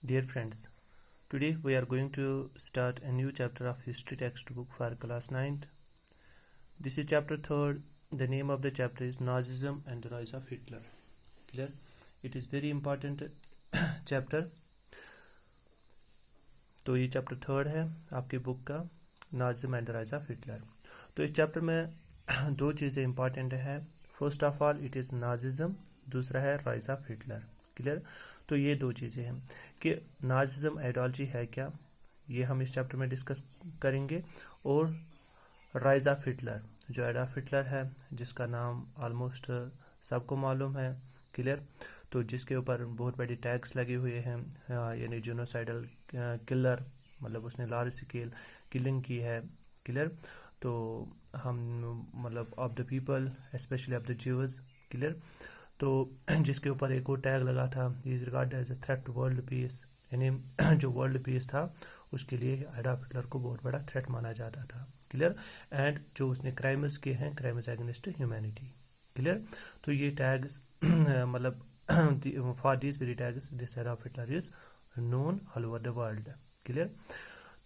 Dear friends, today we are going to start a new chapter of history textbook for class 9th. This is chapter 3rd. The name of the chapter is Nazism and the Rise of Hitler. Clear? It is very important chapter. तो ये chapter 3rd है आपकी book का, Nazism and the rise of Hitler. तो इस chapter में दो चीज़ें इंपॉर्टेंट है। First of all it is Nazism, दूसरा है राइज ऑफ हिटलर। क्लियर? तो ये दो चीज़ें हैं कि नाजिज्म आइडियोलॉजी है क्या, ये हम इस चैप्टर में डिस्कस करेंगे, और राइज ऑफ हिटलर जो एडॉल्फ हिटलर है, जिसका नाम ऑलमोस्ट सबको मालूम है। क्लियर? तो जिसके ऊपर बहुत बड़ी टैग्स लगे हुए हैं, यानी जीनोसाइडल किलर, मतलब उसने लार्ज स्केल किलिंग की है। क्लियर? तो हम मतलब of the people specially of the Jews. Clear? तो जिसके ऊपर एक और टैग लगा था, is regard as a threat to world peace, यानी जो वर्ल्ड पीस था उसके लिए एडॉल्फ हिटलर को बहुत बड़ा थ्रेट माना जाता था। क्लियर? एंड जो उसने क्राइम्स किए हैं, क्राइम्स अगेंस्ट ह्यूमैनिटी। क्लियर? तो ये टैग्स मतलब for these very tags this Adolf Hitler is known all over the world. Clear?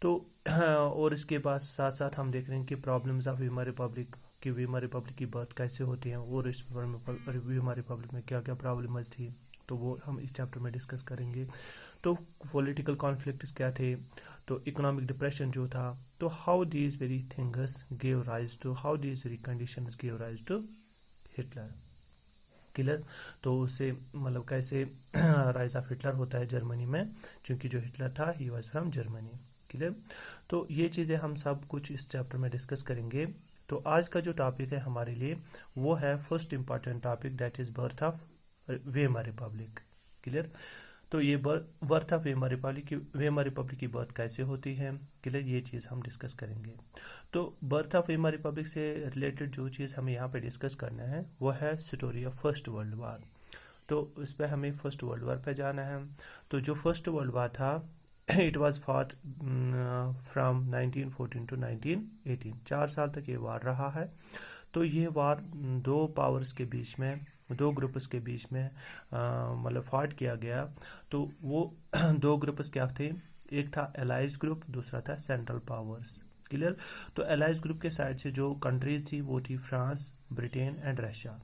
तो और इसके बाद साथ साथ हम देख रहे हैं कि प्रॉब्लम्स ऑफ वीमर रिपब्लिक, कि वीमर रिपब्लिक की बर्थ कैसे होती है, और इस वीमर रिपब्लिक में क्या क्या प्रॉब्लम्स थी, तो वो हम इस चैप्टर में डिस्कस करेंगे। तो पॉलिटिकल कॉन्फ्लिक्ट्स क्या थे, तो इकोनॉमिक डिप्रेशन जो था, तो how these very things give rise to, how these very conditions give rise to Hitler. Clear? तो उससे मतलब कैसे राइज ऑफ हिटलर होता है जर्मनी में, क्योंकि जो हिटलर था he was from Germany. Clear? तो ये चीज़ें हम सब कुछ इस चैप्टर में डिस्कस करेंगे। तो आज का जो टॉपिक है हमारे लिए वो है first important topic, that is birth of Weimar republic. Clear? तो ये बर्थ ऑफ वेमर रिपब्लिक की बर्थ कैसे होती है, क्लियर, ये चीज़ हम डिस्कस करेंगे। तो बर्थ ऑफ वेमर रिपब्लिक से रिलेटेड जो चीज़ हमें यहाँ पे डिस्कस करना है वो है स्टोरी ऑफ फर्स्ट वर्ल्ड वार। तो इस पर हमें फर्स्ट वर्ल्ड वार पे जाना है। तो जो फर्स्ट वर्ल्ड वार था it was fought from 1914 to 1918, 4 साल तक ये वार रहा है। तो ये वार दो पावर्स के बीच में, दो ग्रुप्स के बीच में मतलब फाइट किया गया। तो वो दो ग्रुप्स क्या थे, एक था एलाइज ग्रुप, दूसरा था सेंट्रल पावर्स। क्लियर? तो एलाइज ग्रुप के साइड से जो कंट्रीज थी वो थी फ्रांस, ब्रिटेन एंड रशिया।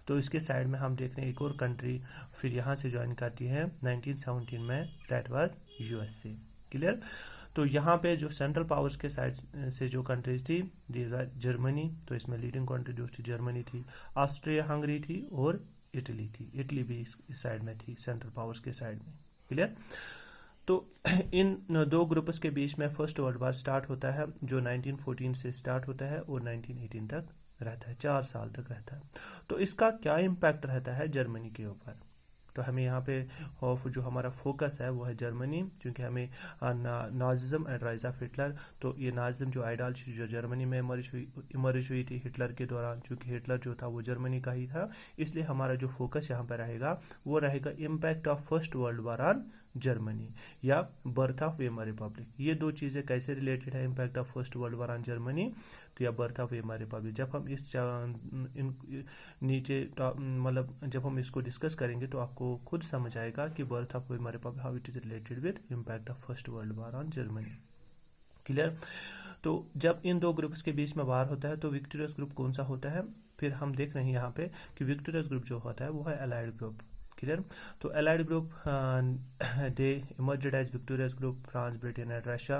तो इसके साइड में हम देख रहे हैं एक और कंट्री फिर यहाँ से ज्वाइन करती है 1917 में, दैट वाज यूएसए। क्लियर? तो यहाँ पे जो सेंट्रल पावर्स के साइड से जो कंट्रीज थी, जर्मनी, तो इसमें लीडिंग कंट्री जो थी जर्मनी थी, ऑस्ट्रिया हंगरी थी, और इटली थी। इटली भी इस साइड में थी, सेंट्रल पावर्स के साइड में। क्लियर? तो इन दो ग्रुप्स के बीच में फर्स्ट वर्ल्ड वार स्टार्ट होता है, जो 1914 से स्टार्ट होता है और 1918 तक रहता है, 4 साल तक रहता है। तो इसका क्या इम्पैक्ट रहता है जर्मनी के ऊपर, तो हमें यहाँ पे जो हमारा फोकस है वो है जर्मनी, क्योंकि हमें Nazism and rise of Hitler, तो ये नाजिज्म जो आइडियोलॉजी जो जर्मनी में इमर्ज हुई थी हिटलर के दौरान, क्योंकि हिटलर जो था वो जर्मनी का ही था, इसलिए हमारा जो फोकस यहाँ पर रहेगा वो रहेगा impact of first world war on Germany या बर्थ ऑफ वेमर रिपब्लिक। ये दो चीज़ें कैसे रिलेटेड है, impact of first world war on Germany तो या बर्थ ऑफ वेमर रिपब्लिक। जब हम इस नीचे मतलब जब हम इसको डिस्कस करेंगे तो आपको खुद समझ आएगा कि birth of Weimar Republic how it is related with impact of first world war on Germany. Clear? तो जब इन दो ग्रुप्स के बीच में वार होता है तो विक्टोरियस ग्रुप कौन सा होता है, फिर हम देख रहे हैं यहाँ पे कि विक्टोरियस ग्रुप जो होता है वो है अलाइड ग्रुप। क्लियर? तो allied group they emerged as victorious group, France, Britain and Russia,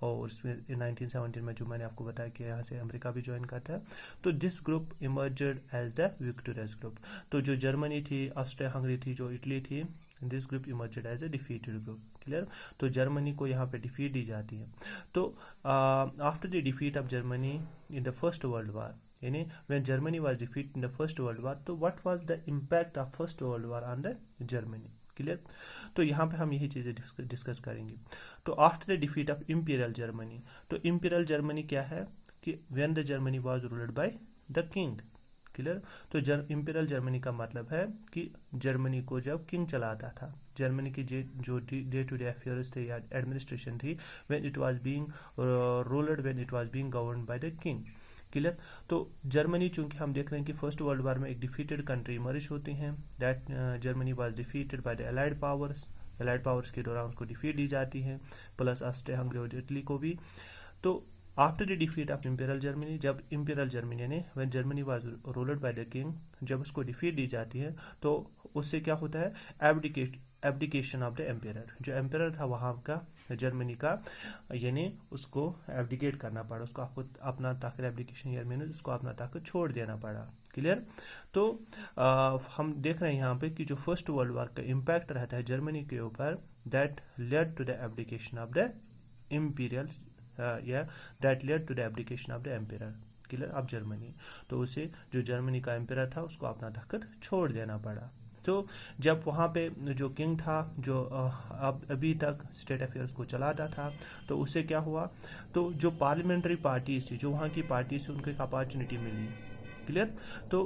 और उसमें 1917 में जो मैंने आपको बताया कि यहाँ से अमेरिका भी ज्वाइन करता है। तो this group emerged as the victorious group. तो जो जर्मनी थी, ऑस्ट्रिया हंगरी थी, जो इटली थी, this group emerged as a defeated group. Clear? तो जर्मनी को यहाँ पे डिफीट दी जाती है। तो after the defeat of Germany in the first world war, यानी when Germany was defeated in the first world war, तो what was the impact of first world war on the Germany? Clear? तो यहाँ पे हम यही चीज़ें discuss करेंगे। तो after the defeat of imperial Germany, तो इम्पीरियल जर्मनी क्या है कि when the Germany was ruled by the king. Clear? तो इम्पीरियल जर्मनी का मतलब है कि जर्मनी को जब किंग चलाता था, जर्मनी की जो डे टू डे अफेयर्स थे या एडमिनिस्ट्रेशन थी, when it was being ruled, when it was being governed by the king. Clear? तो जर्मनी चूंकि हम देख रहे हैं कि फर्स्ट वर्ल्ड वार में एक डिफीटेड कंट्री इमर्ज होती हैं, that Germany was defeated by the allied powers, allied powers के दौरान उसको डिफीट दी जाती है, प्लस ऑस्ट्रिया हंगरी और इटली को भी। तो after the defeat of imperial Germany, जब इंपीरियल जर्मनी ने when Germany was ruled by the king, जब उसको डिफीट दी जाती है तो उससे क्या होता है, एब्डिकेशन ऑफ द एम्पियर। जो एम्पियर था वहाँ का जर्मनी का, यानी उसको एब्डिकेट करना पड़ा, उसको आपको अपना ताकत, एब्डिकेशन ईयर में उसको अपना ताकत छोड़ देना पड़ा। क्लियर। तो हम देख रहे हैं यहाँ पे कि जो फर्स्ट वर्ल्ड वॉर का इम्पैक्ट रहता है जर्मनी के ऊपर, that led to the abdication of the imperial या that led to the abdication of the empire, clear, of Germany. तो उसे जो जर्मनी का एम्पियर था उसको अपना ताकत छोड़ देना पड़ा। तो जब वहाँ पे जो किंग था, जो अब अभी तक स्टेट अफेयर्स को चलाता था, तो उससे क्या हुआ, तो जो पार्लियामेंट्री पार्टीज थी, जो वहाँ की पार्टीज थी, उनको एक अपॉर्चुनिटी मिली। क्लियर। तो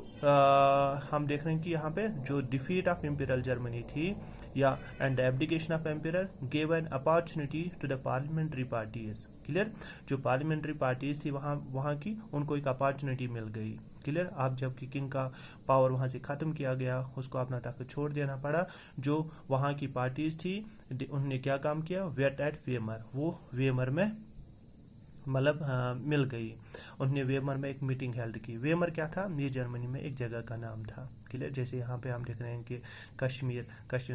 हम देख रहे हैं कि यहाँ पे जो डिफीट ऑफ इंपीरियल जर्मनी थी या and the abdication of empire gave an opportunity to the parliamentary parties. Clear. जो पार्लियामेंट्री पार्टीज थी वहाँ की, उनको एक अपॉर्चुनिटी मिल गई। क्लियर। आप जबकि किंग का पावर वहाँ से ख़त्म किया गया, उसको अपना ताकत छोड़ देना पड़ा, जो वहाँ की पार्टीज थी उन्होंने क्या काम किया, वेट एट वेमर, वो वेमर में मतलब मिल गई। उन्होंने वेमर में एक मीटिंग हेल्ड की। वेमर क्या था, ये जर्मनी में एक जगह का नाम था। क्लियर। जैसे यहाँ पे हम देख रहे हैं कि कश्मीर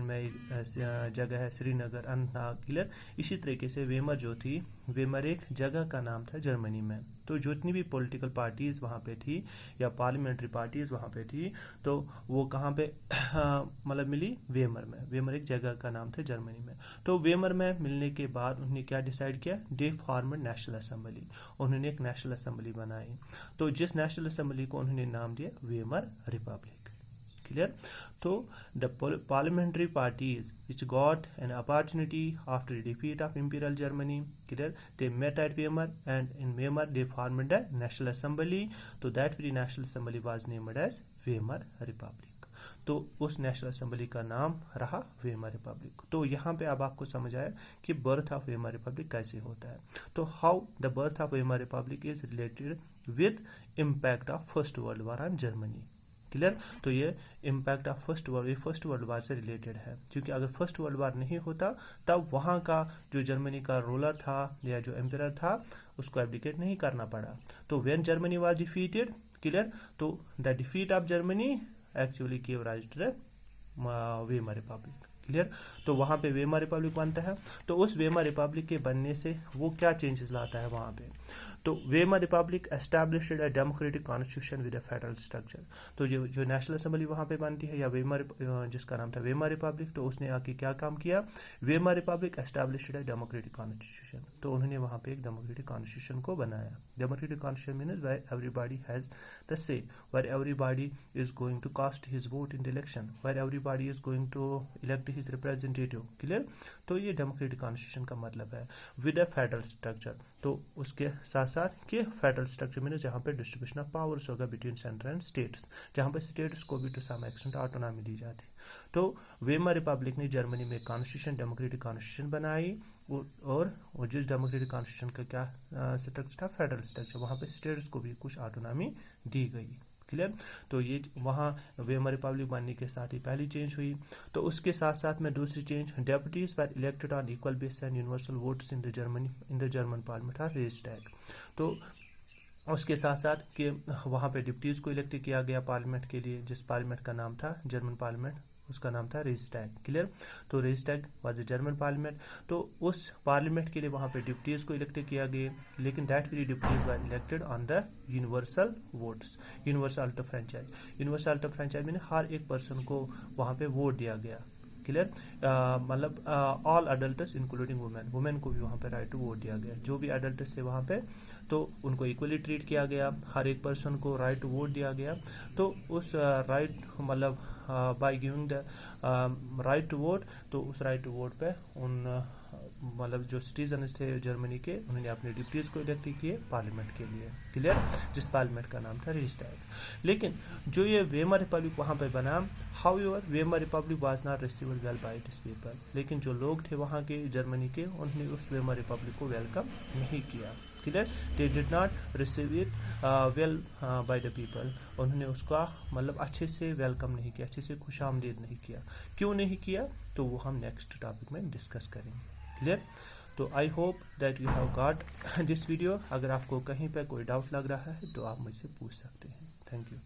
में एक जगह है श्रीनगर, अनंतनाग। क्लियर। इसी तरीके से वेमर जो थी, वेमर एक जगह का नाम था जर्मनी में। तो जितनी भी पॉलिटिकल पार्टीज वहाँ पे थी या पार्लियामेंट्री पार्टीज वहाँ पे थी, तो वो कहाँ पे मतलब मिली, वेमर में। वेमर एक जगह का नाम था जर्मनी में। तो वेमर में मिलने के बाद उन्होंने क्या डिसाइड किया, दे फॉर्मड नेशनल असेंबली, उन्होंने एक नेशनल असेंबली बनाई। तो जिस नेशनल असेंबली को उन्होंने नाम दिया वेमर रिपब्लिक। क्लियर। तो the parliamentary parties which got an opportunity after the defeat of Imperial Germany, clear, they met at Weimar and in Weimar they formed a national assembly. So that very national assembly was named as Weimar Republic. तो उस national assembly का नाम रहा Weimar Republic. तो यहाँ पे अब आपको समझ आया कि बर्थ ऑफ वेमर रिपब्लिक कैसे होता है। तो how the birth of Weimar Republic is related with impact of first world war on Germany. Clear. तो ये इम्पैक्ट ऑफ फर्स्ट वर्ल्ड वार से रिलेटेड है, क्योंकि अगर फर्स्ट वर्ल्ड वार नहीं होता तब वहाँ का जो जर्मनी का रूलर था या जो एम्पियर था उसको एब्डिकेट नहीं करना पड़ा। तो when Germany was defeated, clear, तो the defeat of Germany actually give rise to the Weimar republic. Clear. तो वहाँ पे वेमर रिपब्लिक बनता है। तो उस वेमर रिपब्लिक के बनने से वो क्या चेंजेस लाता है वहाँ पे, तो Weimar republic established a democratic constitution with a federal structure. तो जो नेशनल असेंबली वहाँ पे बनती है या वेमर, जिसका नाम था वेमर रिपब्लिक, तो उसने आके क्या काम किया, Weimar republic established a democratic constitution. तो उन्होंने वहाँ पे एक डेमोक्रेटिक कॉन्स्टिट्यूशन को बनाया। Democratic constitution means where everybody has the say, where everybody is going to cast his vote in the election, where everybody is going to elect his representative. Clear. तो ये democratic constitution का मतलब है with a federal structure. तो उसके साथ साथ कि फेडरल स्ट्रक्चर मीन जहाँ पे डिस्ट्रीब्यूशन ऑफ पावर्स होगा बिटवीन सेंटर एंड स्टेट्स, जहाँ पे स्टेट्स को भी टू सम एक्सटेंट ऑटोनॉमी दी जाती। तो वेमर रिपब्लिक ने जर्मनी में कॉन्स्टिट्यूशन, डेमोक्रेटिक कॉन्स्टिट्यूशन बनाई, और जिस डेमोक्रेटिक कॉन्स्टिट्यूशन का क्या स्ट्रक्चर था, फेडरल स्ट्रक्चर, वहाँ पे स्टेट्स को भी कुछ ऑटोनॉमी दी गई। क्लियर। तो ये वहाँ वेमर रिपब्लिक बनने के साथ ही पहली चेंज हुई। तो उसके साथ साथ में दूसरी change, deputies were elected on equal basis and universal votes in the German parliament or Reichstag. तो उसके साथ साथ कि वहाँ पे डिप्टीज को इलेक्ट किया गया पार्लियामेंट के लिए, जिस पार्लियामेंट का नाम था जर्मन पार्लियामेंट, उसका नाम था रेजिस्टैग। क्लियर। तो रेजिस्टैग वाज द जर्मन पार्लियामेंट। तो उस पार्लियामेंट के लिए वहाँ पे डिप्टीज को इलेक्ट किया गया, लेकिन that very deputies were elected on the universal votes, universal alter franchise. Universal alter franchise में हर एक पर्सन को वहाँ पे वोट दिया गया। क्लियर। मतलब ऑल अडल्ट्स इंक्लूडिंग वुमेन को भी वहाँ पे राइट टू वोट दिया गया। जो भी अडल्ट्स थे वहाँ पे, तो उनको इक्वली ट्रीट किया गया, हर एक पर्सन को राइट टू वोट दिया गया। तो उस राइट मतलब by giving the right to vote, तो उस राइट टू वोट पे उन मतलब जो सिटीजन थे जर्मनी के, उन्होंने अपने डिप्टीज को इलेक्ट किए पार्लियामेंट के लिए। क्लियर। जिस पार्लियामेंट का नाम था रेजिस्टैग। लेकिन जो ये वेमर रिपब्लिक वहाँ पे बना, however Weimar Republic was not received well bye it's people. लेकिन जो लोग थे वहाँ के जर्मनी के, उन्होंने उस वेमर रिपब्लिक को वेलकम नहीं किया। Clear. They did not receive it well by the people. उन्होंने उसका मतलब अच्छे से वेलकम नहीं किया, अच्छे से खुशामदीद नहीं किया। क्यों नहीं किया तो वो हम नेक्स्ट टॉपिक में डिस्कस करेंगे। क्लियर? तो I hope that you have got this video. अगर आपको कहीं पर कोई डाउट लग रहा है तो आप मुझसे पूछ सकते हैं। Thank you.